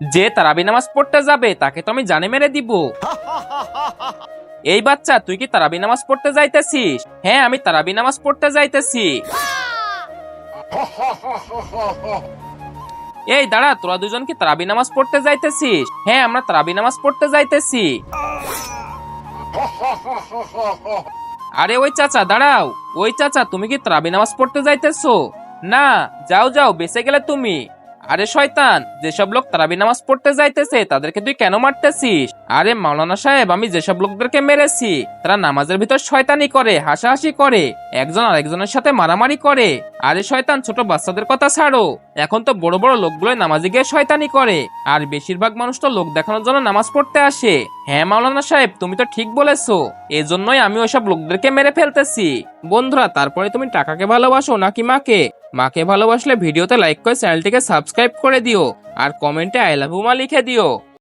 যে তারাবি নামাজ পড়তে যাবে তাকে তো আমি জানে মেরে দিব। এই বাচ্চা, তুই কি তারাবি নামাজ পড়তে যাইতেছিস? হ্যাঁ, আমি তারাবি নামাজ পড়তে যাইতেছি। এই দাঁড়া, তোরা দুজন কি তারাবি নামাজ পড়তে যাইতেছিস? হ্যাঁ, আমরা তারাবি নামাজ পড়তে যাইতেছি। আরে ওই চাচা দাঁড়াও। ওই চাচা, তুমি কি তারাবি নামাজ পড়তে যাইতেছো? না, যাও যাও, বেঁচে গেলে তুমি। আরে শয়তান, যেসব লোক তারাবি নামাজ পড়তে যাইতেছে তাদেরকে তুই কেন মারতেছিস? আরে মাওলানা সাহেব, আমি যেসব লোকদেরকে মেরেছি তারা নামাজের ভিতর শয়তানি করে, হাসাহাসি করে, একজন আরেকজনের সাথে মারামারি করে। আরে শয়তান, ছোট বাচ্চাদের কথা ছাড়ো, এখন তো বড় বড় লোকগুলো নামাজে গিয়ে শয়তানি করে। আর বেশিরভাগ মানুষ তো লোক দেখানোর জন্য নামাজ পড়তে আসে। হ্যাঁ মাওলানা সাহেব, তুমি তো ঠিক বলেছো। এজন্যই আমি ওইসব লোকদেরকে মেরে ফেলতেছি। বন্ধুরা, তারপরে তুমি টাকাকে ভালোবাসো নাকি মাকে? মাকে ভালোবাসলে ভিডিওতে লাইক করে চ্যানেলটিকে সাবস্ক্রাইব করে দিও, আর কমেন্টে আই লাভ ইউ মা লিখে দিও।